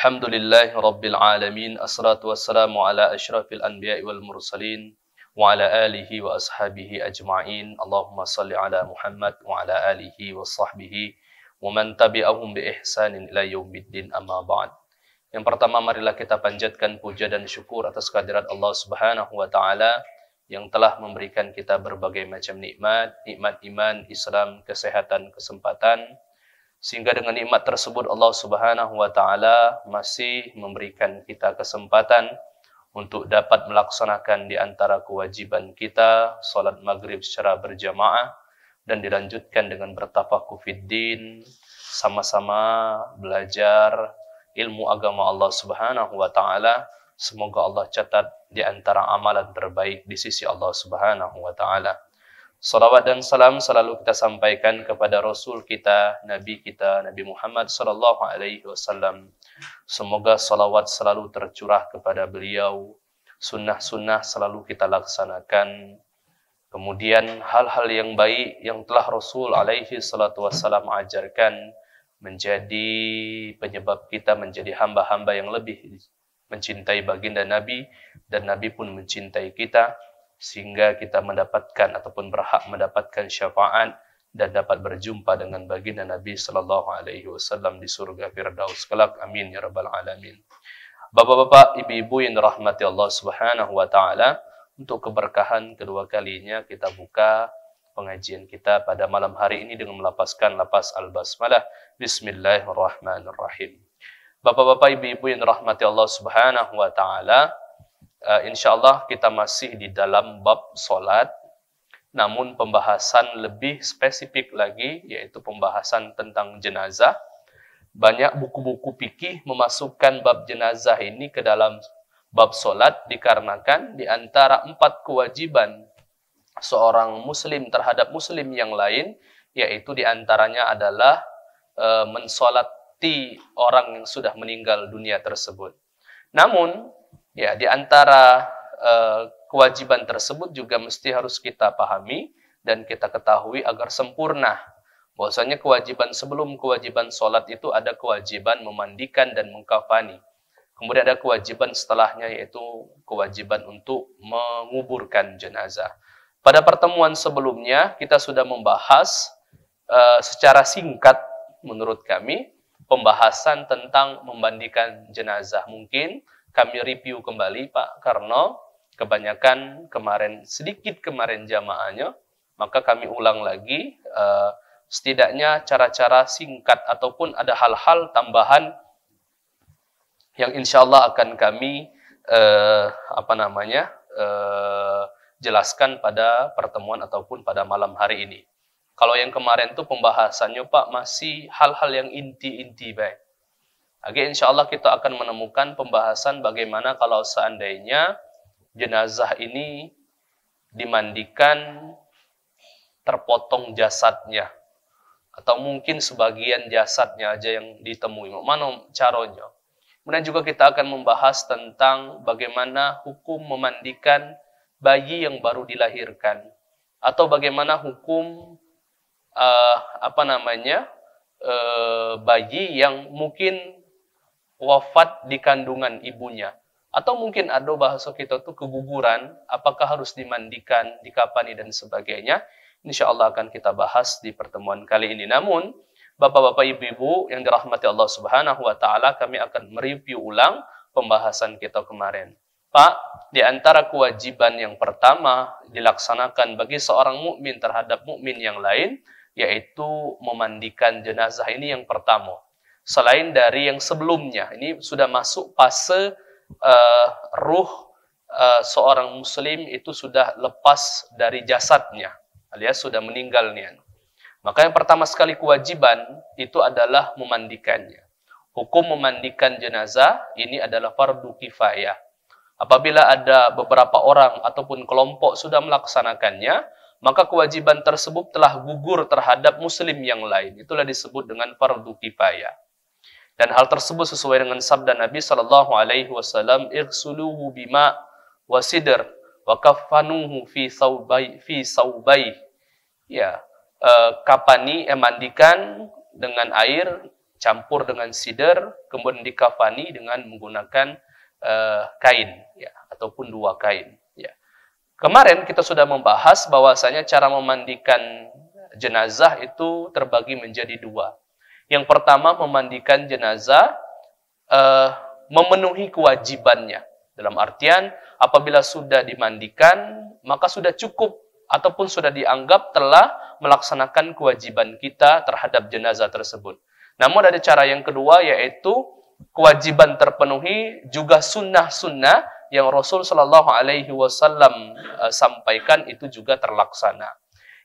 Alhamdulillahi Rabbil Alamin. Assalatu wassalamu ala asyrafil anbiya'i wal mursalin wa ala alihi wa ashabihi ajma'in. Allahumma salli ala Muhammad wa ala alihi wa sahbihi wa man tabi'ahum bi ihsanin ila yaumiddin, amma ba'd. Yang pertama, marilah kita panjatkan puja dan syukur atas kehadirat Allah Subhanahu wa taala yang telah memberikan kita berbagai macam nikmat iman, Islam, kesehatan, kesempatan. Sehingga dengan nikmat tersebut Allah Subhanahu wa taala masih memberikan kita kesempatan untuk dapat melaksanakan di antara kewajiban kita, salat maghrib secara berjamaah, dan dilanjutkan dengan bertafakuh fiddin, sama-sama belajar ilmu agama Allah Subhanahu wa taala. Semoga Allah catat di antara amalan terbaik di sisi Allah Subhanahu wa taala. Salawat dan salam selalu kita sampaikan kepada Rasul kita, Nabi Muhammad sallallahu alaihi wasallam. Semoga salawat selalu tercurah kepada beliau, sunnah-sunnah selalu kita laksanakan. Kemudian hal-hal yang baik yang telah Rasul alaihi salatu wasallam ajarkan menjadi penyebab kita menjadi hamba-hamba yang lebih mencintai baginda Nabi, dan Nabi pun mencintai kita, sehingga kita mendapatkan ataupun berhak mendapatkan syafaat dan dapat berjumpa dengan baginda Nabi sallallahu alaihi wasallam di surga Firdaus kelak. Amin ya rabbal alamin. Bapak-bapak, ibu-ibu yang dirahmati Allah Subhanahu wa taala, untuk keberkahan kedua kalinya kita buka pengajian kita pada malam hari ini dengan melafazkan lafaz al-basmalah. Bismillahirrahmanirrahim. Bapak-bapak, ibu-ibu yang dirahmati Allah Subhanahu wa taala, insyaallah kita masih di dalam bab solat, namun pembahasan lebih spesifik lagi, yaitu pembahasan tentang jenazah. Banyak buku-buku fikih memasukkan bab jenazah ini ke dalam bab solat, dikarenakan di antara 4 kewajiban seorang muslim terhadap muslim yang lain, yaitu di antaranya adalah mensolati orang yang sudah meninggal dunia tersebut. Namun ya, di antara kewajiban tersebut juga mesti harus kita pahami dan kita ketahui agar sempurna. Bahwasanya kewajiban sebelum kewajiban sholat itu ada kewajiban memandikan dan mengkafani. Kemudian ada kewajiban setelahnya, yaitu kewajiban untuk menguburkan jenazah. Pada pertemuan sebelumnya kita sudah membahas secara singkat menurut kami pembahasan tentang memandikan jenazah. Mungkin kami review kembali Pak, karena kebanyakan sedikit kemarin jamaahnya, maka kami ulang lagi setidaknya cara-cara singkat ataupun ada hal-hal tambahan yang insya Allah akan kami jelaskan pada pertemuan ataupun pada malam hari ini. Kalau yang kemarin itu pembahasannya Pak masih hal-hal yang inti-inti baik. Oke, insya Allah kita akan menemukan pembahasan bagaimana kalau seandainya jenazah ini dimandikan terpotong jasadnya, atau mungkin sebagian jasadnya aja yang ditemui. Mana caranya? Kemudian juga kita akan membahas tentang bagaimana hukum memandikan bayi yang baru dilahirkan, atau bagaimana hukum bayi yang mungkin wafat di kandungan ibunya, atau mungkin ada bahasa kita tuh keguguran, apakah harus dimandikan, dikafani dan sebagainya. Insya Allah akan kita bahas di pertemuan kali ini. Namun bapak-bapak, ibu-ibu yang dirahmati Allah Subhanahu wa taala, kami akan mereview ulang pembahasan kita kemarin. Pak, di antara kewajiban yang pertama dilaksanakan bagi seorang mukmin terhadap mukmin yang lain, yaitu memandikan jenazah. Ini yang pertama. Selain dari yang sebelumnya, ini sudah masuk fase ruh seorang muslim itu sudah lepas dari jasadnya, alias sudah meninggal nih. Maka yang pertama sekali kewajiban itu adalah memandikannya. Hukum memandikan jenazah ini adalah fardu kifayah. Apabila ada beberapa orang ataupun kelompok sudah melaksanakannya, maka kewajiban tersebut telah gugur terhadap muslim yang lain. Itulah disebut dengan fardu kifayah. Dan hal tersebut sesuai dengan sabda Nabi sallallahu alaihi wasallam, "Ighsuluhu bima wa sidr wa kaffanuhu fi saubai." Ya, mandikan dengan air, dicampur dengan sidr, kemudian dikafani dengan menggunakan kain, ya, ataupun 2 kain. Ya. Kemarin kita sudah membahas bahwasanya cara memandikan jenazah itu terbagi menjadi 2. Yang pertama, memandikan jenazah memenuhi kewajibannya. Dalam artian, apabila sudah dimandikan, maka sudah cukup ataupun sudah dianggap telah melaksanakan kewajiban kita terhadap jenazah tersebut. Namun ada cara yang kedua, yaitu kewajiban terpenuhi juga sunnah-sunnah yang Rasul Shallallahu Alaihi Wasallam sampaikan itu juga terlaksana.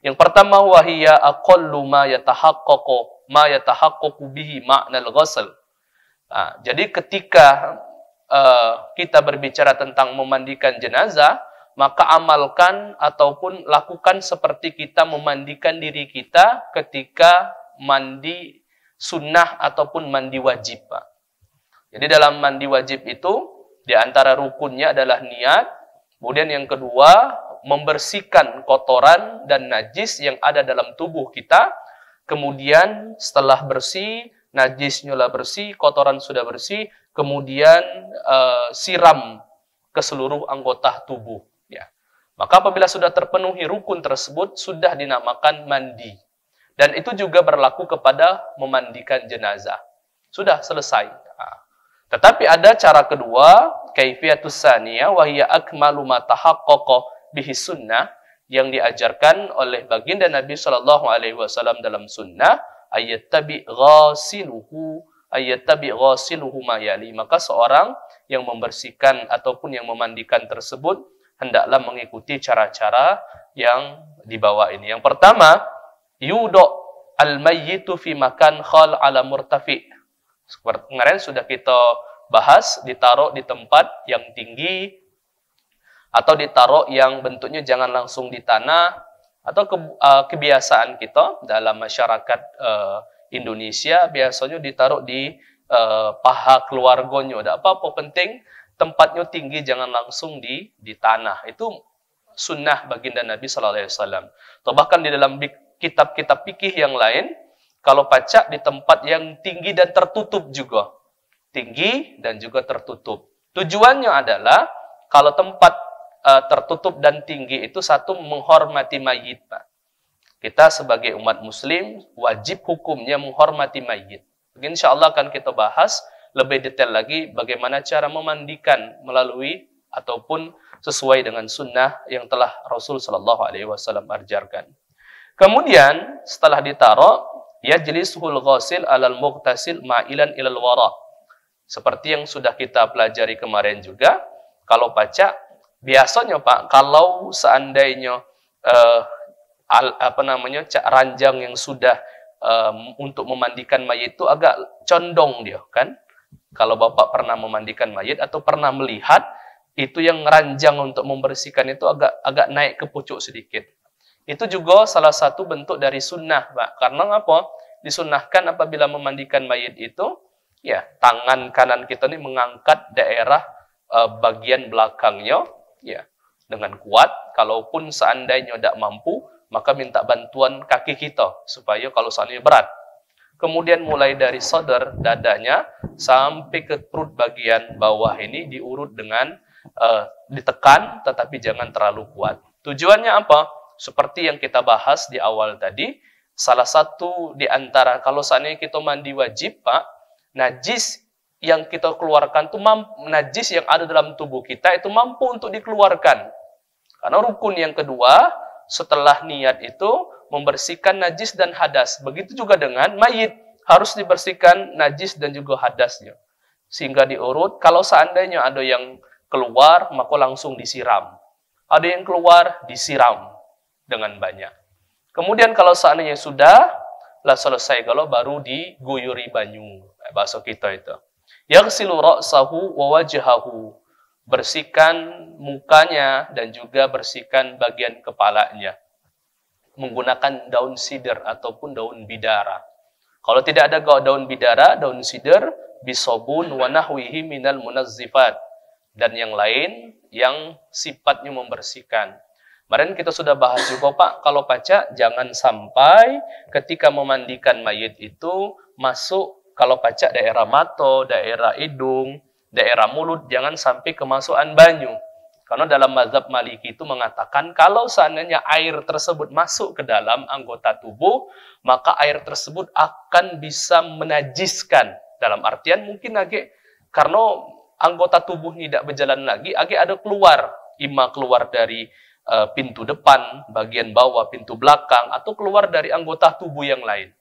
Yang pertama, wahiyya aqallu ma yatahaqqaqu bihi ma'nal ghusl. Jadi ketika kita berbicara tentang memandikan jenazah, maka amalkan ataupun lakukan seperti kita memandikan diri kita ketika mandi sunnah ataupun mandi wajib, Pak. Jadi dalam mandi wajib itu, di antara rukunnya adalah niat. Kemudian yang kedua, membersihkan kotoran dan najis yang ada dalam tubuh kita. Kemudian setelah bersih, najisnya bersih, kotoran sudah bersih, kemudian siram ke seluruh anggota tubuh. Ya. Maka apabila sudah terpenuhi rukun tersebut, sudah dinamakan mandi. Dan itu juga berlaku kepada memandikan jenazah. Sudah selesai. Tetapi ada cara kedua, kaifiyatus saniyah, wa hiya akmalu ma tahaqqaqa bihi sunnah, yang diajarkan oleh baginda Nabi Shallallahu Alaihi Wasallam dalam sunnah, ayattabi ghasiluhu ma yali. Maka seorang yang membersihkan ataupun yang memandikan tersebut hendaklah mengikuti cara-cara yang dibawa ini. Yang pertama, yudo al-mayyitu fi makan khal ala murtafi. Seperti kemarin sudah kita bahas, ditaruh di tempat yang tinggi atau ditaruh yang bentuknya jangan langsung di tanah, atau kebiasaan kita dalam masyarakat Indonesia biasanya ditaruh di paha keluarganya. Tidak apa-apa, penting tempatnya tinggi, jangan langsung di tanah. Itu sunnah baginda Nabi Sallallahu Alaihi Wasallam. Atau bahkan di dalam kitab-kitab fikih yang lain, kalau pacak di tempat yang tinggi dan tertutup juga. Tinggi dan juga tertutup. Tujuannya adalah kalau tempat tertutup dan tinggi itu, satu, menghormati mayit, Pak. Kita sebagai umat muslim wajib hukumnya menghormati mayit. Insya Allah akan kita bahas lebih detail lagi bagaimana cara memandikan melalui ataupun sesuai dengan sunnah yang telah Rasul Shallallahu Alaihi Wasallam ajarkan. Kemudian setelah ditaruh, yajlisuhul ghasil alal mughtasil ma'ilan ilal wara. Seperti yang sudah kita pelajari kemarin juga, kalau pacak biasanya, Pak, kalau seandainya ranjang yang sudah untuk memandikan mayit itu agak condong dia, kan? Kalau Bapak pernah memandikan mayit atau pernah melihat, itu yang ranjang untuk membersihkan itu agak naik ke pucuk sedikit. Itu juga salah satu bentuk dari sunnah, Pak. Karena apa? Disunnahkan apabila memandikan mayit itu, ya, tangan kanan kita ini mengangkat daerah bagian belakangnya, ya, dengan kuat. Kalaupun seandainya tidak mampu, maka minta bantuan kaki kita supaya kalau seandainya berat. Kemudian mulai dari sadar, dadanya, sampai ke perut bagian bawah ini diurut dengan ditekan, tetapi jangan terlalu kuat. Tujuannya apa? Seperti yang kita bahas di awal tadi, salah satu di antara, kalau seandainya kita mandi wajib, Pak, najis yang kita keluarkan itu najis yang ada dalam tubuh kita itu mampu untuk dikeluarkan. Karena rukun yang kedua setelah niat itu membersihkan najis dan hadas. Begitu juga dengan mayit, harus dibersihkan najis dan juga hadasnya. Sehingga diurut, kalau seandainya ada yang keluar, maka langsung disiram. Ada yang keluar, disiram dengan banyak. Kemudian kalau seandainya sudah selesai, kalau baru diguyuri banyu, bahasa kita itu. Yaghsilu ra'sahu wa wajhahu. Bersihkan mukanya dan juga bersihkan bagian kepalanya. Menggunakan daun sidr ataupun daun bidara. Kalau tidak ada daun bidara, daun sidr, bisobun wa nahwihi minal munazzifat. Dan yang lain yang sifatnya membersihkan. Kemarin kita sudah bahas juga, Pak, kalau pacak jangan sampai ketika memandikan mayit itu masuk Kalau pacak daerah mata, daerah hidung, daerah mulut, jangan sampai kemasukan banyu. Karena dalam mazhab Maliki itu mengatakan kalau seandainya air tersebut masuk ke dalam anggota tubuh, maka air tersebut akan bisa menajiskan. Dalam artian mungkin agak karena anggota tubuh tidak berjalan lagi, agak ada keluar. Ima keluar dari pintu depan, bagian bawah, pintu belakang, atau keluar dari anggota tubuh yang lain.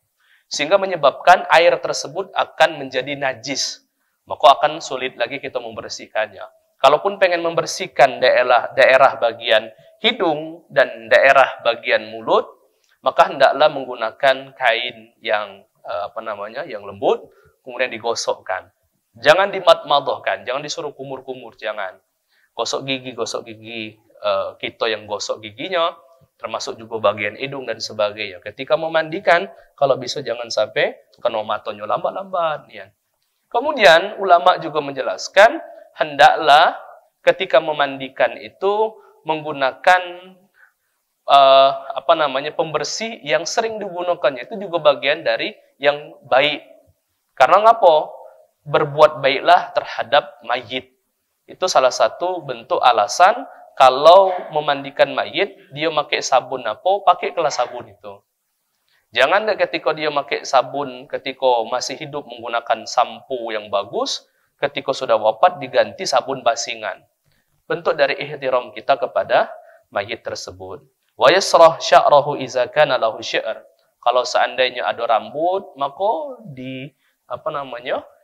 Sehingga menyebabkan air tersebut akan menjadi najis. Maka akan sulit lagi kita membersihkannya. Kalaupun pengen membersihkan daerah bagian hidung dan daerah bagian mulut, maka hendaklah menggunakan kain yang yang lembut, kemudian digosokkan. Jangan dimadmadhahkan, jangan disuruh kumur-kumur, jangan. Gosok gigi, kita yang gosok giginya, termasuk juga bagian hidung dan sebagainya. Ketika memandikan, kalau bisa jangan sampai kena matanya lambat-lambat. Ya. Kemudian ulama juga menjelaskan, hendaklah ketika memandikan itu menggunakan pembersih yang sering digunakannya. Itu juga bagian dari yang baik. Karena ngapa? Berbuat baiklah terhadap mayit. Itu salah satu bentuk alasan kalau memandikan mayit, dia pakai sabun apa, pakai kelas sabun itu. Jangan ketika dia pakai sabun, ketika masih hidup menggunakan sampo yang bagus, ketika sudah wafat diganti sabun basingan. Bentuk dari ihtiram kita kepada mayit tersebut. Wa yasrah sya'rahu idza kana lahu sya'r. Kalau seandainya ada rambut, maka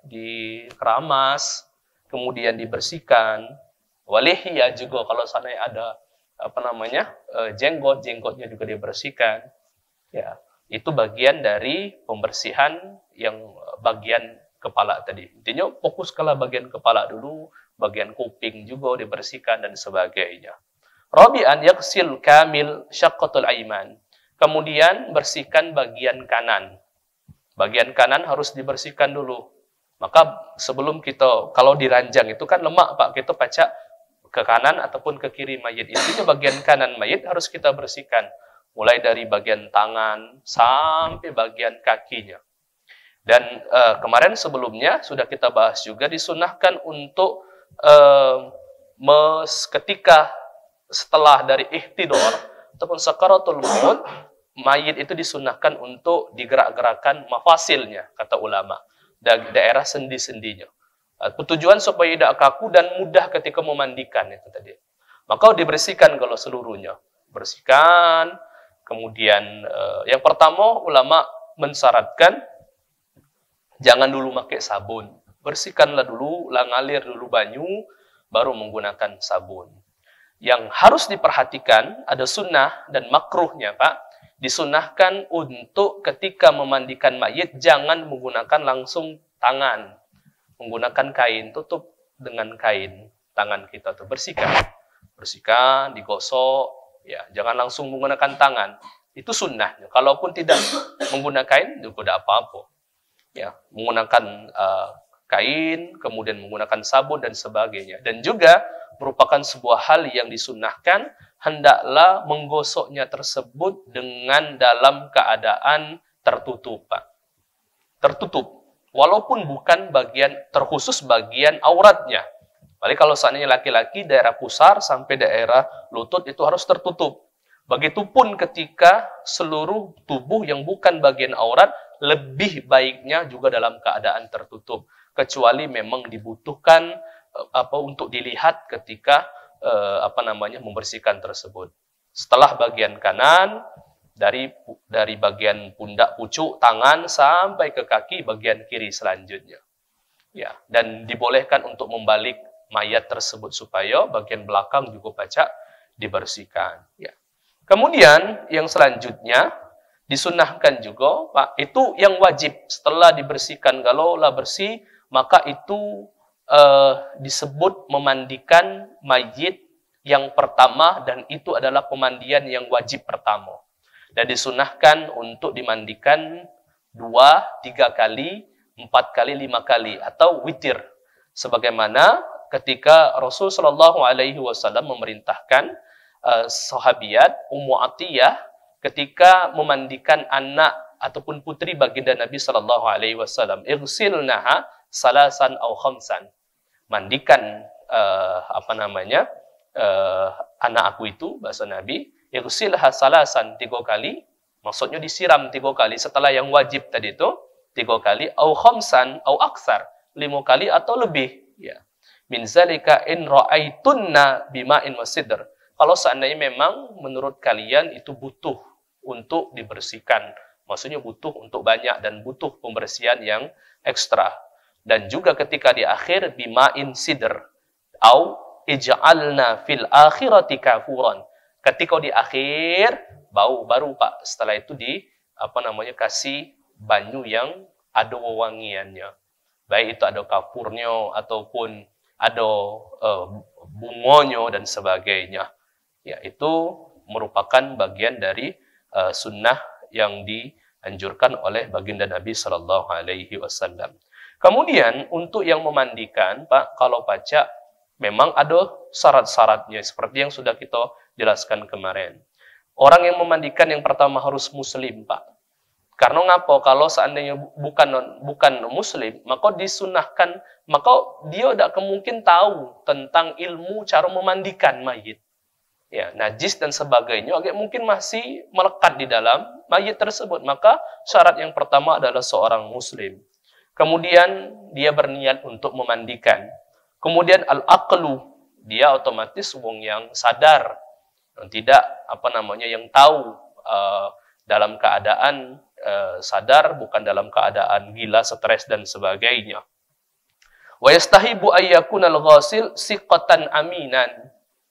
dikeramas, kemudian dibersihkan. Walihya juga kalau seandainya ada jenggotnya juga dibersihkan. Ya, itu bagian dari pembersihan yang bagian kepala tadi. Intinya fokus ke bagian kepala dulu, bagian kuping juga dibersihkan dan sebagainya. Rabi'an yaksil kamil syaqqatul aiman. Kemudian bersihkan bagian kanan. Bagian kanan harus dibersihkan dulu. Maka sebelum kita, kalau diranjang itu kan lemak Pak, kita pacak ke kanan ataupun ke kiri mayit. Intinya bagian kanan mayit harus kita bersihkan. Mulai dari bagian tangan sampai bagian kakinya. Dan kemarin sebelumnya sudah kita bahas juga disunahkan untuk ketika setelah dari ihtidor ataupun sakaratul maut, mayit itu disunahkan untuk digerak-gerakan mafasilnya, kata ulama, daerah sendi-sendinya. Tujuan supaya tidak kaku dan mudah ketika memandikan itu tadi. Maka dibersihkan kalau seluruhnya. Bersihkan, kemudian yang pertama ulama mensyaratkan jangan dulu pakai sabun. Bersihkanlah dulu, ngalir dulu banyu, baru menggunakan sabun. Yang harus diperhatikan, ada sunnah dan makruhnya, Pak. Disunnahkan untuk ketika memandikan mayit, jangan menggunakan langsung tangan. Menggunakan kain, tutup dengan kain tangan kita tuh. Bersihkan, digosok, ya, jangan langsung menggunakan tangan. Itu sunnahnya. Kalaupun tidak menggunakan kain, juga tidak apa-apa. Ya, menggunakan kain, kemudian menggunakan sabun dan sebagainya. Dan juga merupakan sebuah hal yang disunnahkan, hendaklah menggosoknya tersebut dengan dalam keadaan tertutup, Pak. Tertutup, walaupun bukan terkhusus bagian auratnya. Paling kalau seandainya laki-laki, daerah pusar sampai daerah lutut itu harus tertutup. Begitupun ketika seluruh tubuh yang bukan bagian aurat, lebih baiknya juga dalam keadaan tertutup. Kecuali memang dibutuhkan untuk dilihat ketika membersihkan tersebut. Setelah bagian kanan, dari bagian pundak pucuk tangan sampai ke kaki bagian kiri selanjutnya. Ya, dan dibolehkan untuk membalik mayat tersebut supaya bagian belakang juga pacak dibersihkan. Ya. Kemudian yang selanjutnya disunahkan juga, Pak, itu yang wajib setelah dibersihkan. Kalau lah bersih, maka itu disebut memandikan mayit yang pertama, dan itu adalah pemandian yang wajib pertama. Dan disunahkan untuk dimandikan 2, 3 kali, 4 kali, 5 kali, atau witir. Sebagaimana ketika Rasul Shallallahu Alaihi Wasallam memerintahkan sahabiat Ummu Atiyah ketika memandikan anak ataupun putri baginda Nabi sallallahu alaihi wasallam, igsilnaha salasan aw khamsan. Mandikan anak aku itu, bahasa Nabi, igsilha salasan 3 kali, maksudnya disiram 3 kali setelah yang wajib tadi itu 3 kali, aw khamsan aw aksar, 5 kali atau lebih, ya. Min zalika in ra'aitunna bima'in wasidr. Kalau seandainya memang menurut kalian itu butuh untuk dibersihkan, maksudnya butuh untuk banyak dan butuh pembersihan yang ekstra. Dan juga ketika di akhir bima'in sidr au ij'alna fil akhirati kafuran. Ketika di akhir bau baru Pak, setelah itu kasih banyu yang ada wewangiannya. Baik itu ada kapurnya ataupun ada bungonyo dan sebagainya. Ya, itu merupakan bagian dari sunnah yang dianjurkan oleh baginda Nabi sallallahu alaihi wasallam. Kemudian untuk yang memandikan, Pak, kalau baca memang ada syarat-syaratnya seperti yang sudah kita jelaskan kemarin. Orang yang memandikan yang pertama harus muslim, Pak. Karena ngapa? Kalau seandainya bukan muslim, maka disunahkan, maka dia tidak mungkin tahu tentang ilmu cara memandikan mayit. Ya, najis dan sebagainya agak mungkin masih melekat di dalam mayit tersebut. Maka syarat yang pertama adalah seorang muslim. Kemudian dia berniat untuk memandikan. Kemudian al-aqlu, dia otomatis wong yang sadar, yang tidak yang tahu dalam keadaan sadar, bukan dalam keadaan gila, stres dan sebagainya. Wa yastahibu ayyakunal ghasil siqatan aminan.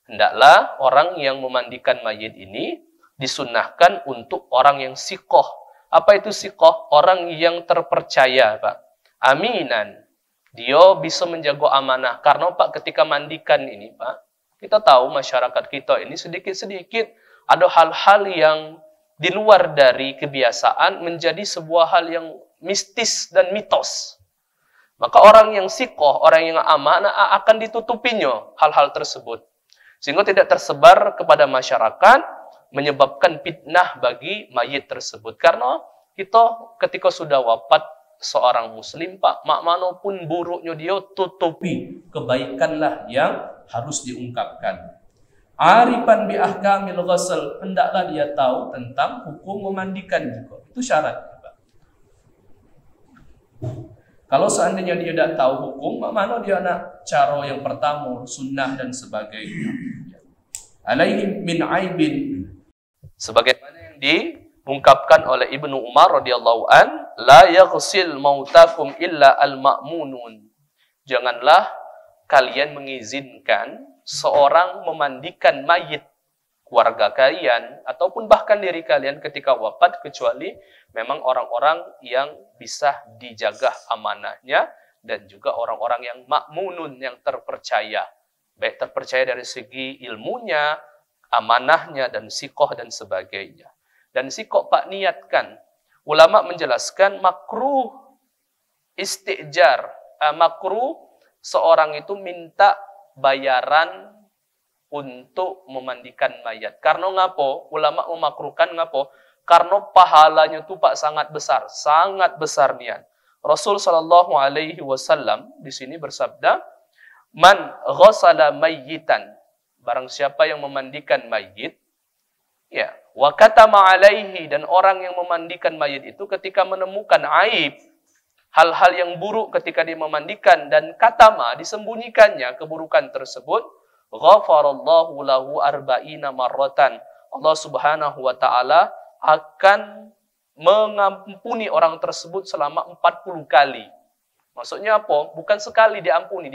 Hendaklah orang yang memandikan mayit ini disunnahkan untuk orang yang siqoh. Apa itu siqoh? Orang yang terpercaya, Pak. Aminan. Dia bisa menjaga amanah. Karena Pak, ketika mandikan ini, Pak, kita tahu masyarakat kita ini sedikit-sedikit ada hal-hal yang di luar dari kebiasaan menjadi sebuah hal yang mistis dan mitos. Maka orang yang siqoh, orang yang amanah akan ditutupinya hal-hal tersebut. Sehingga tidak tersebar kepada masyarakat, menyebabkan fitnah bagi mayit tersebut. Karena kita ketika sudah wafat seorang muslim, Pak, manapun buruknya dia tutupi, kebaikanlah yang harus diungkapkan. Arifan bi ahkamil ghusl, hendaklah dia tahu tentang hukum memandikan juga. Itu syarat, Pak. Kalau seandainya dia tidak tahu hukum, mana dia nak cara yang pertama, sunnah dan sebagainya. Alaihim min aibin. Sebagaimana yang diungkapkan oleh Ibnu Umar radhiyallahu an, la yaghsil mautakum illa al-ma'munun. Janganlah kalian mengizinkan seorang memandikan mayit keluarga kalian ataupun bahkan diri kalian ketika wafat kecuali memang orang-orang yang bisa dijaga amanahnya dan juga orang-orang yang ma'munun, yang terpercaya. Baik terpercaya dari segi ilmunya, amanahnya, dan siqoh dan sebagainya. Dan siqoh, Pak, niatkan. Ulama menjelaskan makruh istijar, makruh seorang itu minta bayaran untuk memandikan mayat. Karena ngapo? Ulama memakruhkan ngapo? Karena pahalanya itu, Pak, sangat besar niat. Rasul sallallahu alaihi wasallam di sini bersabda, "Man ghassala mayyitan," barang siapa yang memandikan mayit, ya, wa katama alaihi, dan orang yang memandikan mayit itu ketika menemukan aib, hal-hal yang buruk ketika dia memandikan dan katama, disembunyikannya keburukan tersebut, ghafarallahu lahu arba'ina marratan. Allah Subhanahu wa taala akan mengampuni orang tersebut selama 40 kali. Maksudnya apa? Bukan sekali diampuni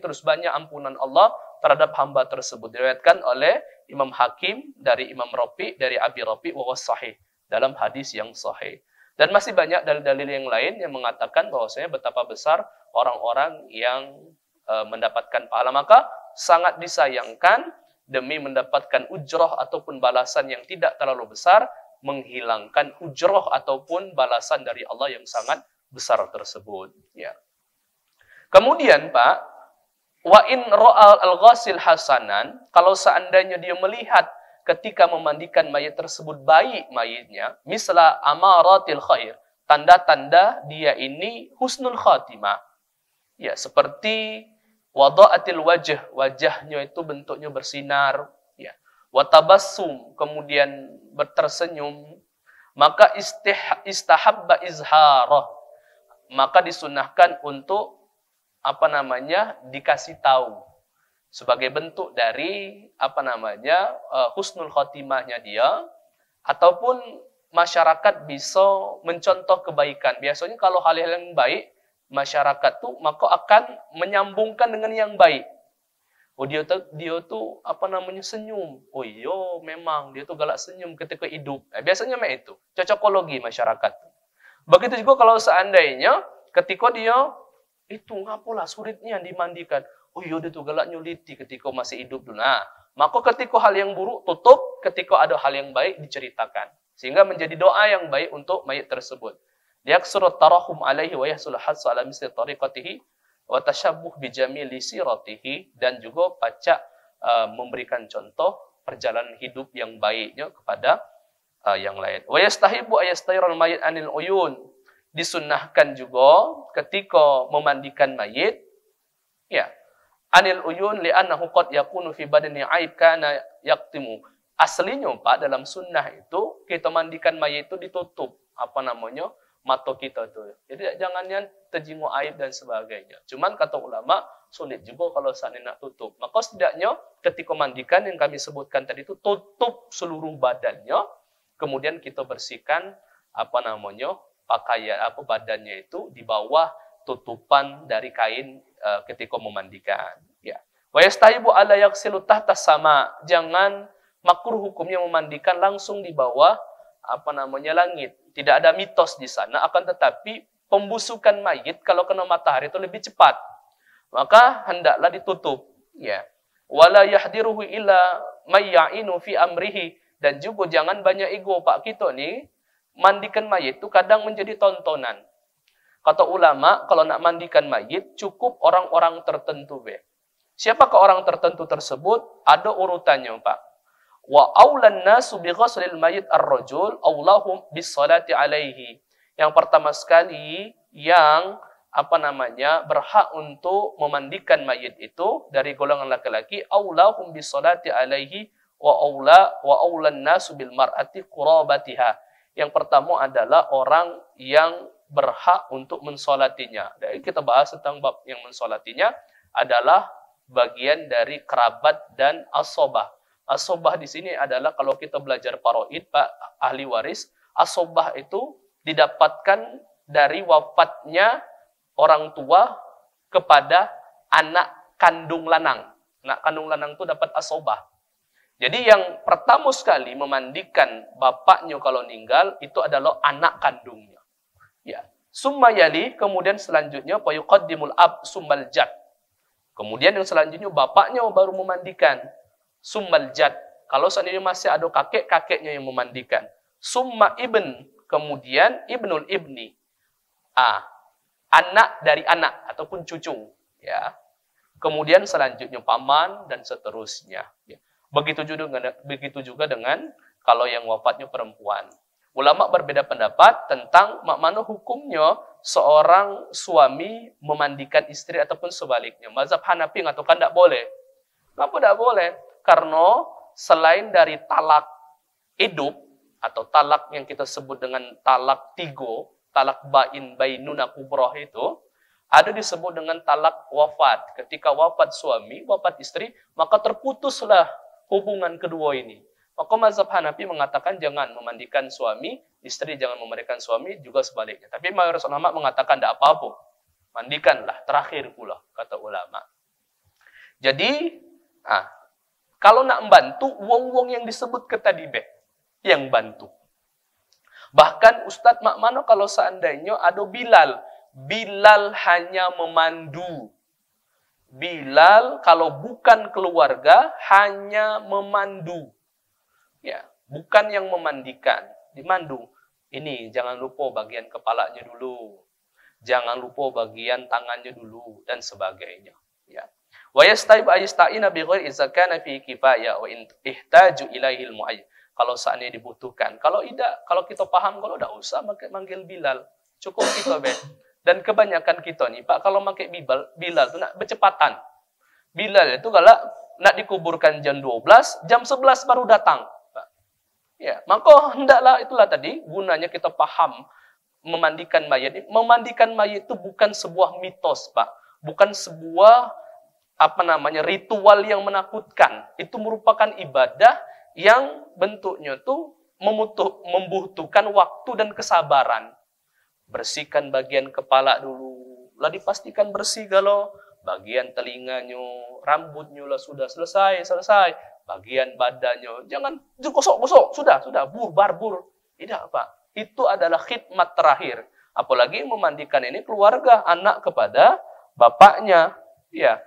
terus, banyak ampunan Allah terhadap hamba tersebut. Diriwayatkan oleh Imam Hakim dari Imam Rafi, dari Abi Rafi wa sahih, dalam hadis yang sahih. Dan masih banyak dalil-dalil yang lain yang mengatakan bahwasanya betapa besar orang-orang yang mendapatkan pahala. Maka sangat disayangkan demi mendapatkan ujroh ataupun balasan yang tidak terlalu besar, menghilangkan ujroh ataupun balasan dari Allah yang sangat besar tersebut. Ya. Kemudian, Pak, wa in ra'al al-ghasil hasanan, kalau seandainya dia melihat ketika memandikan mayit tersebut baik mayitnya, misla amaratil khair, tanda-tanda dia ini husnul khatimah. Ya, seperti wada'atil wajh, wajahnya itu bentuknya bersinar, ya. Watabassum, kemudian tersenyum, maka istahabba izharah, maka disunahkan untuk dikasih tahu sebagai bentuk dari husnul khotimahnya dia, ataupun masyarakat bisa mencontoh kebaikan. Biasanya kalau hal-hal yang baik, masyarakat tuh maka akan menyambungkan dengan yang baik. Oh dia tuh senyum. Oh iya memang dia tuh galak senyum ketika hidup. Biasanya itu cocokologi masyarakat. Begitu juga kalau seandainya ketika dia itu ngapalah suritnya dimandikan. Oh iya dia tuh galak nyuliti ketika masih hidup dulu. Nah, maka ketika hal yang buruk tutup, ketika ada hal yang baik diceritakan. Sehingga menjadi doa yang baik untuk mayit tersebut. Yaksuru tarahum alaihi wa yahsul hasu ala misli tariqatihi wa tashabbuh bi jamili siratihi, dan juga pacak memberikan contoh perjalanan hidup yang baiknya kepada yang lain. Wa yastahibu ayastayral mayit anil uyun. Disunnahkan juga ketika memandikan mayit, ya, anil uyun li'annahu qad yakunu fi badani aib kana yaktimu. Aslinya Pak, dalam sunnah itu kita mandikan mayit itu ditutup mata kita tuh. Jadi jangannya terjingu aib dan sebagainya. Cuman kata ulama sulit juga kalau seandainya nak tutup. Maka setidaknya ketika mandikan yang kami sebutkan tadi itu tutup seluruh badannya, kemudian kita bersihkan pakaian badannya itu di bawah tutupan dari kain ketika memandikan. Ya. Wa yastahibu ala yaghsilu tahta sama. Jangan makruh hukumnya memandikan langsung di bawah langit. Tidak ada mitos di sana, akan tetapi pembusukan mayit kalau kena matahari itu lebih cepat. Maka hendaklah ditutup, ya. Wala yahdiruhu illa may ya'inu fi amrihi, dan juga jangan banyak ego Pak kita nih. Mandikan mayit itu kadang menjadi tontonan. Kata ulama, kalau nak mandikan mayit cukup orang-orang tertentu be. Siapakah orang tertentu tersebut? Ada urutannya Pak. Wa aulan nasu bi ghuslil mayit ar-rajul aulahum bis salati alaihi. Yang pertama sekali yang berhak untuk memandikan mayit itu dari golongan laki-laki, aulahum bis salati alaihi wa aulan nasu bil mar'ati qurabatiha. Yang pertama adalah orang yang berhak untuk mensolatinya. Dan kita bahas tentang bab yang mensolatinya adalah bagian dari kerabat dan asobah. Asobah di sini adalah kalau kita belajar faraid Pak, ahli waris, asobah itu didapatkan dari wafatnya orang tua kepada anak kandung lanang. Anak kandung lanang itu dapat asobah. Jadi yang pertama sekali memandikan bapaknya kalau meninggal itu adalah anak kandungnya. Ya. Summa yali, kemudian selanjutnya fayuqaddimul ab summal jad. Kemudian yang selanjutnya bapaknya baru memandikan. Summal jad. Kalau seandainya masih ada kakek-kakeknya yang memandikan. Summa ibn. Kemudian ibnul ibni. Anak dari anak ataupun cucu. Ya. Kemudian selanjutnya paman dan seterusnya. Ya. Begitu juga dengan kalau yang wafatnya perempuan. Ulama berbeda pendapat tentang mana hukumnya seorang suami memandikan istri ataupun sebaliknya. Mazhab Hanafi mengatakan tidak boleh. Kenapa tidak boleh? Karena selain dari talak hidup atau talak yang kita sebut dengan talak tigo, talak bainuna kubroh itu, ada disebut dengan talak wafat. Ketika wafat suami, wafat istri, maka terputuslah hubungan kedua ini. Maka mazhab Hanafi mengatakan jangan memandikan suami, istri jangan memandikan suami, juga sebaliknya. Tapi mayoritas ulama mengatakan tidak apa-apa. Mandikanlah, terakhir pula, kata ulama. Jadi, kalau nak membantu, wong-wong yang disebut ke tadi yang bantu. Bahkan Ustadz Makmano kalau seandainya ada Bilal, Bilal hanya memandu. Bilal kalau bukan keluarga hanya memandu. Ya, bukan yang memandikan, dimandu. Ini jangan lupa bagian kepalanya dulu. Jangan lupa bagian tangannya dulu dan sebagainya, ya. Wa yastaib ayasta'ina bi ghairi idza kana fi kifaya wa in ihtaju ilaihi al-mu'ayyan. Kalau seandainya dibutuhkan. Kalau tidak, kalau kita paham, kalau tidak usah manggil Bilal. Cukup kita, be. Dan kebanyakan kita nih, Pak, kalau pakai Bilal itu nak bercepatan. Bilal itu kalau nak dikuburkan jam 12, jam 11 baru datang. Pak. Ya, maka hendaklah itulah tadi gunanya kita paham memandikan mayat. Memandikan mayat itu bukan sebuah mitos, Pak. Bukan sebuah ritual yang menakutkan. Itu merupakan ibadah yang bentuknya itu membutuhkan waktu dan kesabaran. Bersihkan bagian kepala dulu, lah dipastikan bersih kalau bagian telinganya, rambutnya lah sudah selesai. Bagian badannya jangan gosok, sudah barbur. Tidak, Pak. Itu adalah khidmat terakhir. Apalagi memandikan ini keluarga, anak kepada bapaknya, ya,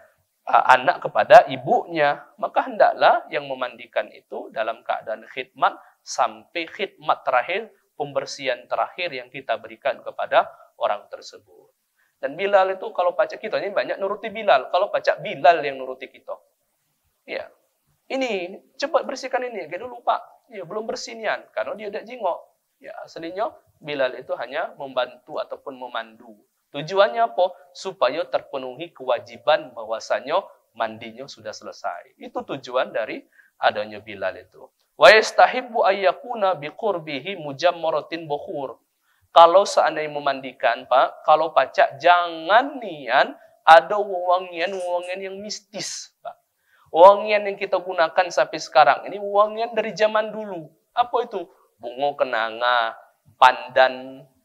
anak kepada ibunya. Maka hendaklah yang memandikan itu dalam keadaan khidmat sampai khidmat terakhir, pembersihan terakhir yang kita berikan kepada orang tersebut. Dan Bilal itu kalau pacak kita ini banyak nuruti Bilal. Kalau pacak Bilal yang nuruti kita. Ya. Ini cepat bersihkan ini. Kayak dulu, Pak. Ya, belum bersihnian karena dia udah jingok. Ya, aslinya Bilal itu hanya membantu ataupun memandu. Tujuannya apa? Supaya terpenuhi kewajiban bahwasanya mandinya sudah selesai. Itu tujuan dari adanya Bilal itu. Wa yastahibbu ayyakuna biqurbihi mujammaratin bukhur. Kalau seandainya memandikan, Pak, kalau pacak jangan nian ada wewangian yang mistis, Pak. Wewangian yang kita gunakan sampai sekarang ini wewangian dari zaman dulu. Apa itu? Bunga kenanga,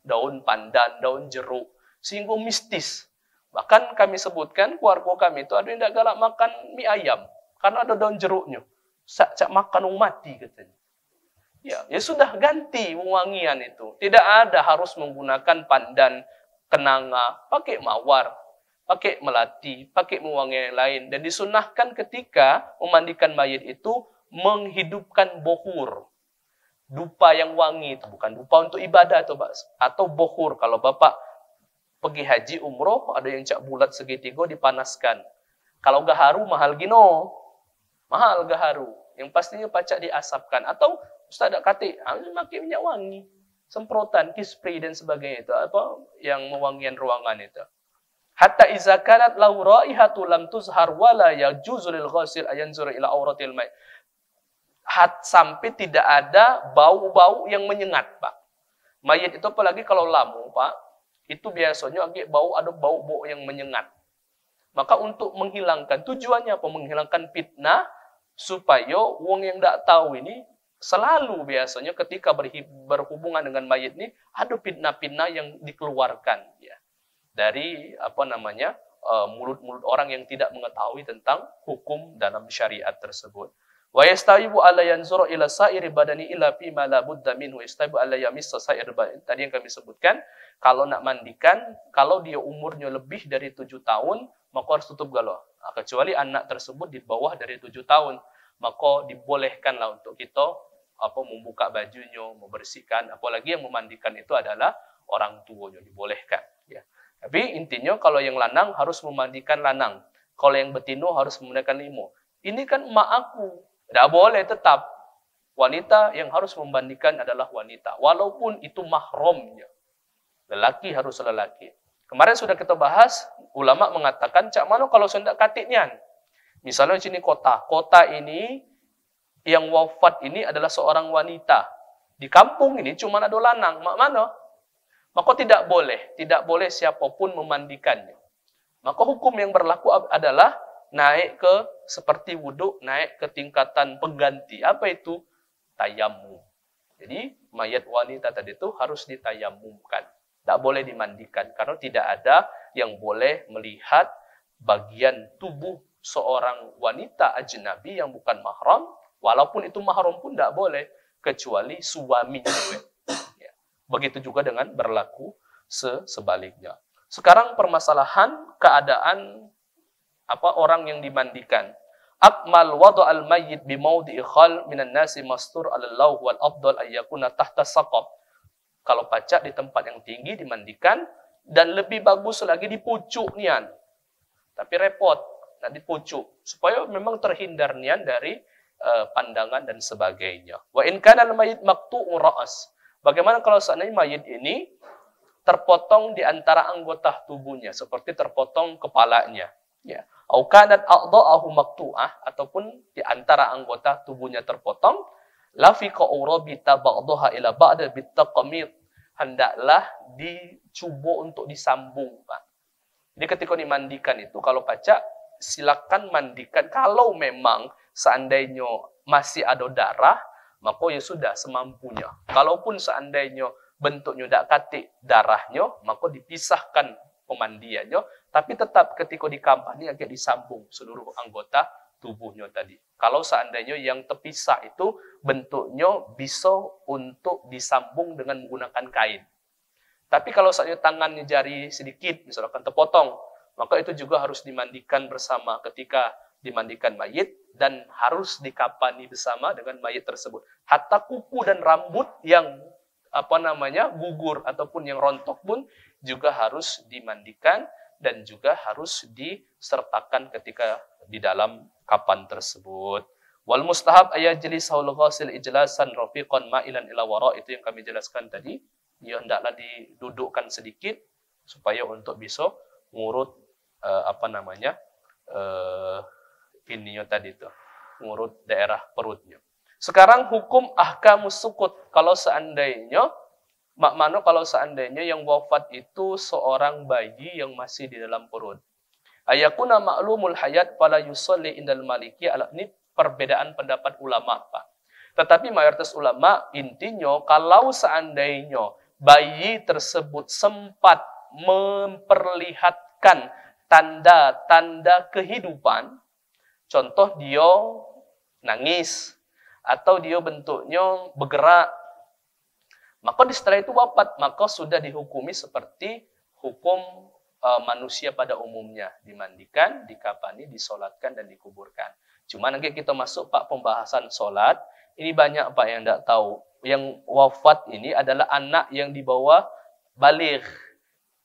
daun pandan, daun jeruk, sehingga mistis. Bahkan kami sebutkan keluarga kami itu ada yang tidak galak makan mie ayam karena ada daun jeruknya. Cak makan mati katanya. Ya sudah ganti wangian itu. Tidak ada harus menggunakan pandan, kenanga, pakai mawar, pakai melati, pakai wangian yang lain. Dan disunahkan ketika memandikan mayat itu menghidupkan bohur. Dupa yang wangi itu bukan dupa untuk ibadah atau bohur. Kalau Bapak pergi haji umroh ada yang cak bulat segitiga dipanaskan. Kalau gaharu mahal gino. Mahal gaharu. Yang pastinya pacak diasapkan. Atau Ustaz tak kata, pakai minyak wangi. Semprotan, kispray dan sebagainya itu. Apa yang mewangian ruangan itu. Hatta iza kanat lau raihatu lam tuzhar wala yajuzu lil ghasil ayanzur ila auratil may. Sampai tidak ada bau-bau yang menyengat, Pak. Mayat itu apalagi kalau lamu, Pak, itu biasanya ada bau-bau yang menyengat. Maka untuk menghilangkan, tujuannya apa? Menghilangkan fitnah, supaya wong yang tidak tahu ini selalu biasanya ketika berhubungan dengan mayat ini ada fitnah-fitnah yang dikeluarkan ya dari mulut-mulut orang yang tidak mengetahui tentang hukum dalam syariat tersebut. Wa yastawibu alla yanzura ila sa'iri badani illa fi ma la budda minhu yastawibu alla yamissa sa'ir badani. Tadi yang kami sebutkan, kalau nak mandikan, kalau dia umurnya lebih dari 7 tahun, maka harus tutup galau. Kecuali anak tersebut di bawah dari 7 tahun, maka dibolehkanlah untuk kita membuka bajunya, membersihkan, apalagi yang memandikan itu adalah orang tuanya, dibolehkan ya. Tapi intinya kalau yang lanang harus memandikan lanang, kalau yang betino harus memandikan limo. Ini kan emak aku, tidak boleh, tetap wanita yang harus memandikan adalah wanita, walaupun itu mahramnya. Lelaki harus lelaki. Kemarin sudah kita bahas, ulama mengatakan, cak mana kalau sendak katiknya. Misalnya di sini kota ini yang wafat ini adalah seorang wanita. Di kampung ini cuma ada lanang, mak mana? Maka tidak boleh siapapun memandikannya. Maka hukum yang berlaku adalah naik ke seperti wudhu, naik ke tingkatan pengganti. Apa itu? Tayamum. Jadi mayat wanita tadi itu harus ditayamumkan. Tidak boleh dimandikan karena tidak ada yang boleh melihat bagian tubuh seorang wanita ajnabi yang bukan mahram, walaupun itu mahram pun tidak boleh kecuali suaminya. Ya. Begitu juga dengan berlaku sebaliknya. Sekarang permasalahan keadaan orang yang dimandikan. Akmal wada'al mayyit bi mawdi'i khal minan nasi mastur 'alal lawh wal afdal ayyakuna tahta saqaf. Kalau pacak di tempat yang tinggi dimandikan, dan lebih bagus lagi di pucuk nian. Tapi repot, nak dipucuk supaya memang terhindar nian dari pandangan dan sebagainya. Wa in kana al-mayyit maqtu'u ra's. Bagaimana kalau seandainya mayit ini terpotong di antara anggota tubuhnya, seperti terpotong kepalanya, ya. Au kanat a'dha'ahu maqtu'ah, ataupun di antara anggota tubuhnya terpotong, la fi qawrabita ba'daha ila ba'da bitaqmid, hendaklah dicuba untuk disambung, Pak. Jadi ketika dimandikan itu, kalau pacak silakan mandikan. Kalau memang seandainya masih ada darah, maka ya sudah semampunya. Kalaupun seandainya bentuknya tidak katik darahnya, maka dipisahkan pemandiannya, tapi tetap ketika dikampani agak disambung seluruh anggota tubuhnya tadi. Kalau seandainya yang terpisah itu bentuknya bisa untuk disambung dengan menggunakan kain. Tapi kalau seandainya tangannya jari sedikit, misalkan terpotong, maka itu juga harus dimandikan bersama ketika dimandikan mayit, dan harus dikapani bersama dengan mayit tersebut. Hatta kuku dan rambut yang gugur ataupun yang rontok pun juga harus dimandikan dan juga harus disertakan ketika di dalam kapan tersebut. Wal mustahab ayajlisahul ghasil ijlasan rafiqan ma'ilan ila wara, itu yang kami jelaskan tadi. Ya, hendaklah didudukkan sedikit supaya untuk bisa ngurut ininya tadi itu, ngurut daerah perutnya. Sekarang hukum ahkamus sukut. Kalau seandainya yang wafat itu seorang bayi yang masih di dalam perut. Ayakuna ma'lumul hayat fala yusalli indal maliki, ini perbedaan pendapat ulama, Pak. Tetapi mayoritas ulama intinya kalau seandainya bayi tersebut sempat memperlihatkan tanda-tanda kehidupan, contoh dia nangis, atau dia bentuknya bergerak, maka setelah itu wafat, maka sudah dihukumi seperti hukum manusia pada umumnya, dimandikan, dikafani, disolatkan, dan dikuburkan. Cuma nanti kita masuk, Pak, pembahasan solat. Ini banyak, Pak, yang tidak tahu. Yang wafat ini adalah anak yang dibawa baligh.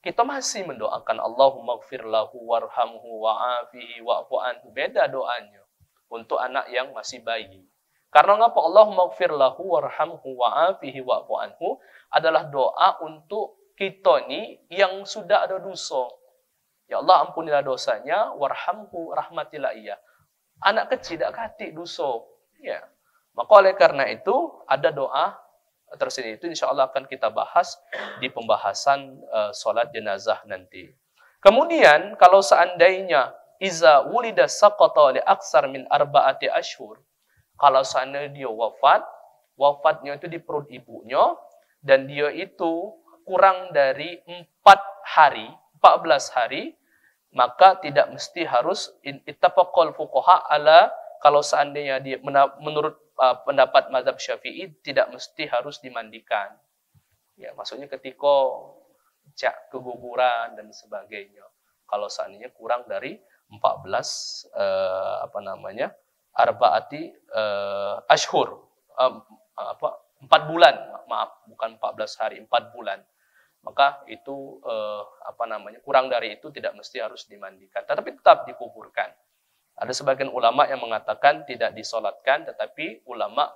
Kita masih mendoakan Allahumma gfir lahu warhamhu wa'afihi wa'fu anhu. Beda doanya untuk anak yang masih bayi. Karena ngapa? Allahumma gfir lahu warhamhu wa'afihi wa'fu anhu adalah doa untuk kita ni yang sudah ada dosa. Ya Allah, ampunilah dosanya, warhamhu, rahmatilah ia. Anak kecil tidak katik dosa. Ya. Maka oleh karena itu ada doa tersendiri, itu insya Allah akan kita bahas di pembahasan solat jenazah nanti. Kemudian kalau seandainya iza wulida saqata li aksar min arba'ati ashhur, kalau seandainya dia wafatnya itu di perut ibunya, dan dia itu kurang dari 14 hari, maka tidak mesti harus ittafaqal fuqaha ala, kalau seandainya dia menurut pendapat mazhab Syafi'i tidak mesti harus dimandikan. Ya, maksudnya ketika keguguran dan sebagainya. Kalau seandainya kurang dari 14 arba'ati ashhur, 4 bulan, maaf, bukan 14 hari, 4 bulan. Maka itu kurang dari itu tidak mesti harus dimandikan, tetapi tetap dikuburkan. Ada sebagian ulama yang mengatakan tidak disolatkan, tetapi ulama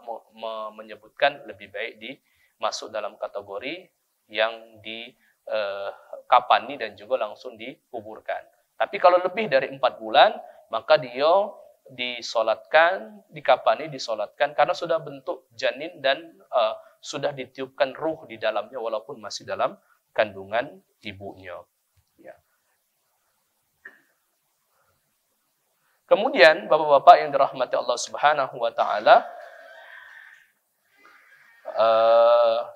menyebutkan lebih baik masuk dalam kategori yang dikafani dan juga langsung dikuburkan. Tapi kalau lebih dari 4 bulan, maka dia disolatkan, dikafani, disolatkan, karena sudah bentuk janin dan sudah ditiupkan ruh di dalamnya walaupun masih dalam kandungan ibunya. Ya. Kemudian Bapak-bapak yang dirahmati Allah Subhanahu wa taala,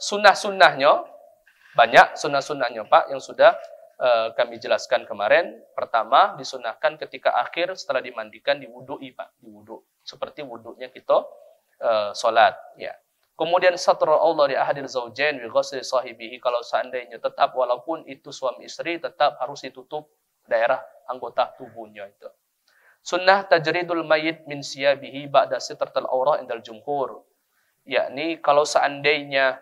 sunnah-sunnahnya banyak, sunnah-sunnahnya, Pak, yang sudah kami jelaskan kemarin. Pertama, disunnahkan ketika akhir setelah dimandikan diwudu'i, Pak, diwudu seperti wudunya kita salat, ya. Kemudian satra Allah di ahadil zaujain bi ghusli sahibihi, kalau seandainya tetap walaupun itu suami istri tetap harus ditutup daerah anggota tubuhnya itu. Sunnah tajridul mayyit min siyabihi ba'da sitratil aurah indal jumhur. Yakni kalau seandainya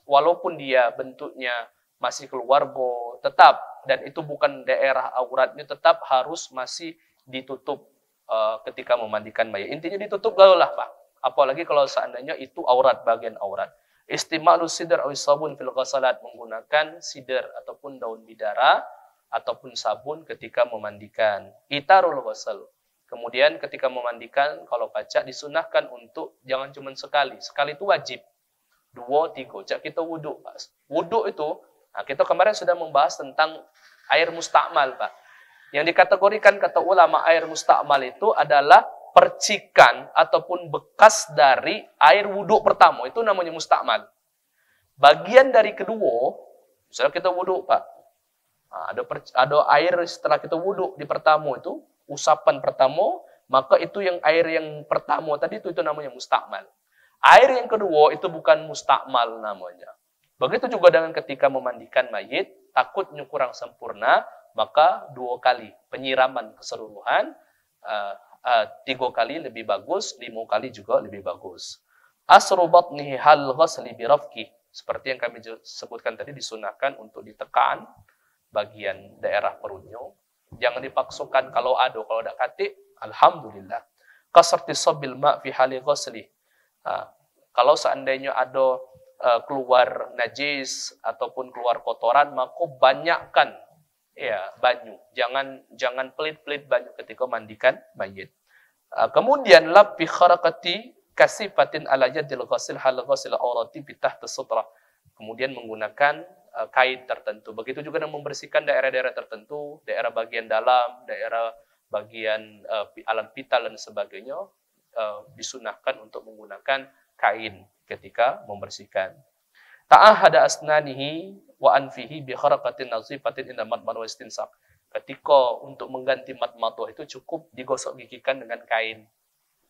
walaupun dia bentuknya masih keluarga tetap, dan itu bukan daerah auratnya, tetap harus masih ditutup ketika memandikan mayat. Intinya ditutup gaul lah Pak. Apalagi kalau seandainya itu aurat, bagian aurat. Istimalus sidr aw sabun fil ghasalat, menggunakan sidr ataupun daun bidara ataupun sabun ketika memandikan. Itarul ghasal. Kemudian ketika memandikan, kalau pacak disunahkan untuk jangan cuma sekali. Sekali itu wajib. 2, 3. Cak kita wuduk. Wuduk itu, nah kita kemarin sudah membahas tentang air mustakmal, Pak. Yang dikategorikan kata ulama air mustakmal itu adalah percikan ataupun bekas dari air wuduk pertama. Itu namanya mustakmal. Bagian dari kedua, misalnya kita wuduk, Pak. Nah, ada air setelah kita wuduk di pertama itu, usapan pertama, maka itu yang air yang pertama tadi itu namanya mustakmal. Air yang kedua itu bukan mustakmal namanya. Begitu juga dengan ketika memandikan mayit, takutnya kurang sempurna, maka 2 kali penyiraman keseluruhan, 3 kali lebih bagus, 5 kali juga lebih bagus. Asru batnihi hal ghasli birafki, seperti yang kami sebutkan tadi, disunahkan untuk ditekan bagian daerah perutnya. Jangan dipaksakan kalau ada, kalau tidak katik, alhamdulillah. Kasarti sabil ma' fi hali ghasli. Kalau seandainya ada keluar najis ataupun keluar kotoran, maka banyakkan banyu. Jangan pelit-pelit banyu ketika mandikan mayit. Kemudian lab bi kharakati kasifatin ala yadil ghasil hal ghasil aurati bi tahta sutra. Kemudian menggunakan kain tertentu. Begitu juga dengan membersihkan daerah-daerah tertentu, daerah bagian dalam, daerah bagian alam vital dan sebagainya, disunahkan untuk menggunakan kain ketika membersihkan. Ta'ahada asnanihi wa anfihi bi kharaqatin nazifatin inda madmad wa istinsak. Ketika untuk mengganti madmadah itu cukup digosok gigikan dengan kain.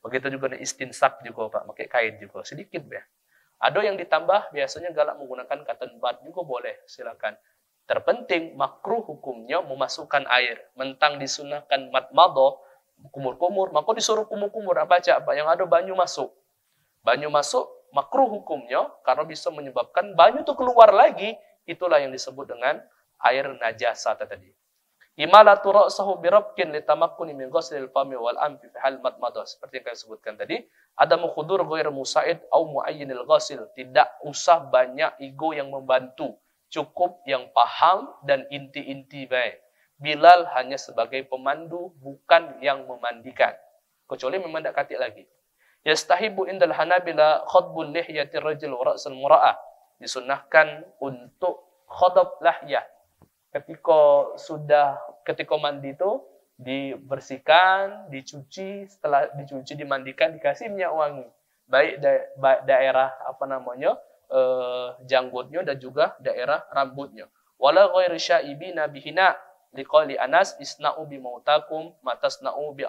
Begitu juga istinsak juga Pak, pakai kain juga sedikit ya. Ada yang ditambah, biasanya galak menggunakan cotton bud juga boleh, silakan. Terpenting makruh hukumnya memasukkan air. Mentang disunahkan madmadah, kumur-kumur, maka disuruh kumur-kumur apa aja Pak, yang ada banyu masuk. Banyu masuk makruh hukumnya karena bisa menyebabkan banyu itu keluar lagi, itulah yang disebut dengan air najasa tadi. Imalatu ra'sahu birabkin litamakkuni min ghaslil fami wal anfi fi hal madmadah, seperti yang saya sebutkan tadi. Ada mukhudur ghair musa'id au muayyinil ghasil, tidak usah banyak ego yang membantu, cukup yang paham dan inti-inti baik. Bilal hanya sebagai pemandu, bukan yang memandikan, kecuali memang tidak katik lagi. Yastahibu indal hanabila khadbul lihyati rajul wa ra'sul mura'ah, disunahkan untuk khadab lahyah. Ketika mandi itu dibersihkan, dicuci, setelah dicuci dimandikan dikasih minyak wangi, baik daerah janggutnya dan juga daerah rambutnya. Wala ghairu syaibina bihina liqali Anas isna'u bi mautakum matasna'u bi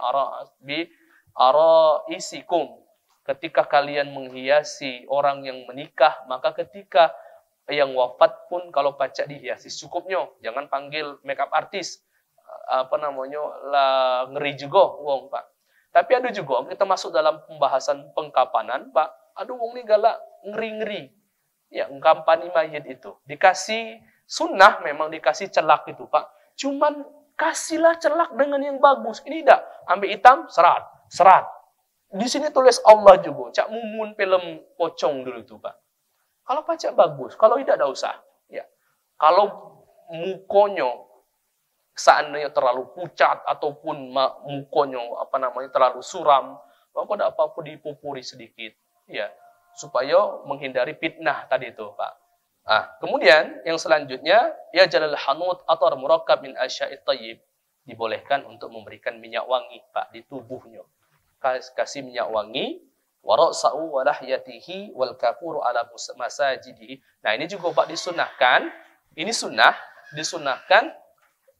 araisikum. Ketika kalian menghiasi orang yang menikah, maka ketika yang wafat pun kalau pacak dihiasi cukupnya, jangan panggil makeup artis, ngeri juga wong Pak. Tapi ada juga kita masuk dalam pembahasan pengkapanan Pak, ada wong ini galak ngeri-ngeri, ya ngkampani mayit itu dikasih sunnah, memang dikasih celak itu Pak, cuman kasihlah celak dengan yang bagus. Ini tidak ambil hitam serat di sini tulis Allah juga, cak mumun film pocong dulu itu Pak. Kalau pacak bagus, kalau tidak usah. Ya. Kalau mukonya seandainya terlalu pucat ataupun mukonya terlalu suram, maka tidak apa-apa dipupuri sedikit, ya, supaya menghindari fitnah tadi itu, Pak. Kemudian yang selanjutnya, ya jalal hanut atau murakkab min asya'it thayyib, dibolehkan untuk memberikan minyak wangi, Pak, di tubuhnya. Kasih minyak wangi, warasa'u walahyatihi wal kafuru ala masajidihi. Nah, ini juga Pak disunahkan. Ini disunahkan,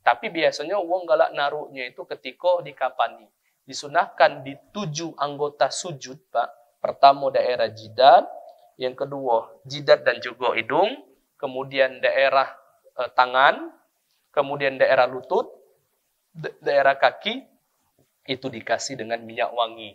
tapi biasanya wong galak naruhnya itu ketika dikapani. Disunahkan di 7 anggota sujud, Pak. Pertama daerah jidat, yang kedua jidat dan juga hidung, kemudian daerah tangan, kemudian daerah lutut, daerah kaki, itu dikasih dengan minyak wangi.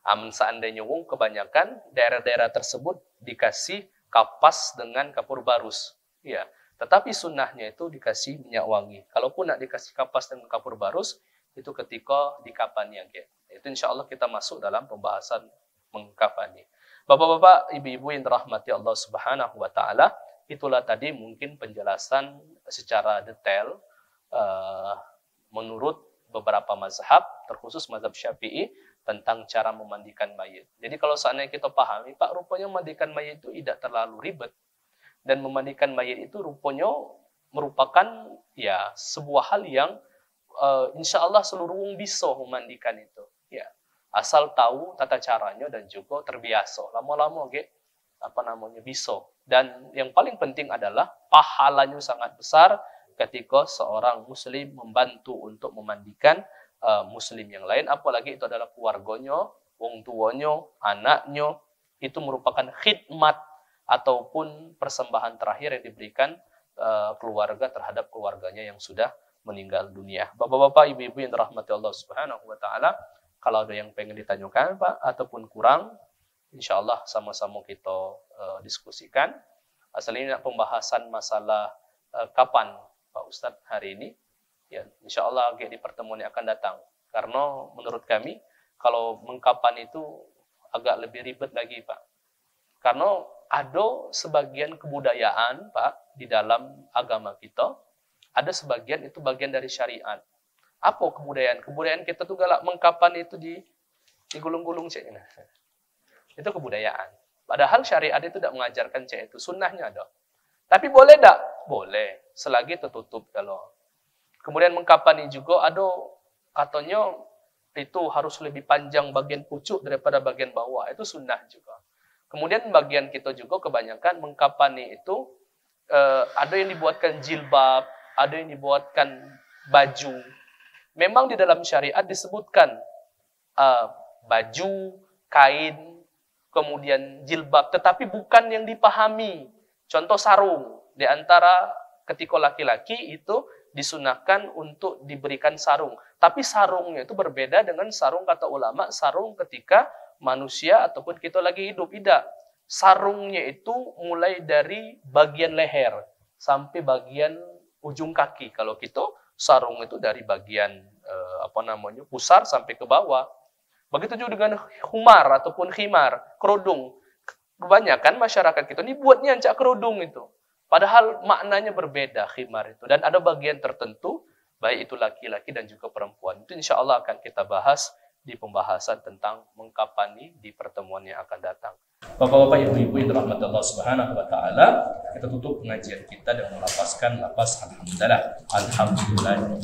Seandainya wong kebanyakan daerah-daerah tersebut dikasih kapas dengan kapur barus. Ya, Tetapi sunnahnya itu dikasih minyak wangi. Kalaupun nak dikasih kapas dengan kapur barus, itu ketika dikafani. Itu insya Allah kita masuk dalam pembahasan mengkafani. Bapak-bapak, ibu-ibu yang dirahmati Allah Subhanahu wa Ta'ala, itulah tadi mungkin penjelasan secara detail menurut beberapa mazhab, terkhusus mazhab Syafi'i, tentang cara memandikan mayit. Jadi kalau seandainya kita pahami, Pak, rupanya memandikan mayit itu tidak terlalu ribet. Dan memandikan mayit itu rupanya merupakan ya sebuah hal yang insya Allah seluruh orang bisa memandikan itu. Ya, asal tahu tata caranya dan juga terbiasa. Lama-lama bisa. Dan yang paling penting adalah pahalanya sangat besar ketika seorang muslim membantu untuk memandikan muslim yang lain, apalagi itu adalah keluarganya, wong tuanya, anaknya. Itu merupakan khidmat ataupun persembahan terakhir yang diberikan keluarga terhadap keluarganya yang sudah meninggal dunia. Bapak-bapak, ibu-ibu yang dirahmati Allah Subhanahu wa Ta'ala, kalau ada yang pengen ditanyakan, Pak, ataupun kurang, insya Allah sama-sama kita diskusikan. Asalnya pembahasan masalah kapan Pak Ustadz hari ini, ya insya Allah di pertemuan yang akan datang. Karena menurut kami, kalau mengkapan itu agak lebih ribet lagi, Pak. Karena ada sebagian kebudayaan, Pak, di dalam agama kita, ada sebagian itu bagian dari syariat. Apa kebudayaan? Kebudayaan kita tuh galak mengkapan itu digulung-gulung cek. Itu kebudayaan. Padahal syariat itu tidak mengajarkan cek itu. Sunnahnya ada. Tapi boleh tak? Boleh. Selagi tertutup kalau. Kemudian mengkapan ini juga ada katanya itu harus lebih panjang bagian pucuk daripada bagian bawah. Itu sunnah juga. Kemudian bagian kita juga kebanyakan mengkapani itu ada yang dibuatkan jilbab, ada yang dibuatkan baju. Memang di dalam syariat disebutkan baju, kain, kemudian jilbab, tetapi bukan yang dipahami. Contoh sarung, di antara ketika laki-laki itu disunahkan untuk diberikan sarung. Tapi sarungnya itu berbeda dengan sarung kata ulama, sarung ketika manusia ataupun kita lagi hidup. Tidak. Sarungnya itu mulai dari bagian leher sampai bagian ujung kaki. Kalau kita sarung itu dari bagian pusar sampai ke bawah. Begitu juga dengan humar ataupun khimar, kerudung. Kebanyakan masyarakat kita ini buatnya ancak kerudung itu. Padahal maknanya berbeda khimar itu. Dan ada bagian tertentu, baik itu laki-laki dan juga perempuan. Itu insya Allah akan kita bahas di pembahasan tentang mengkapani di pertemuan yang akan datang. Bapak-bapak, ibu-ibu yang dirahmati Allah Subhanahu wa Ta'ala, kita tutup pengajian kita dengan melafazkan lafaz alhamdulillah. Alhamdulillah.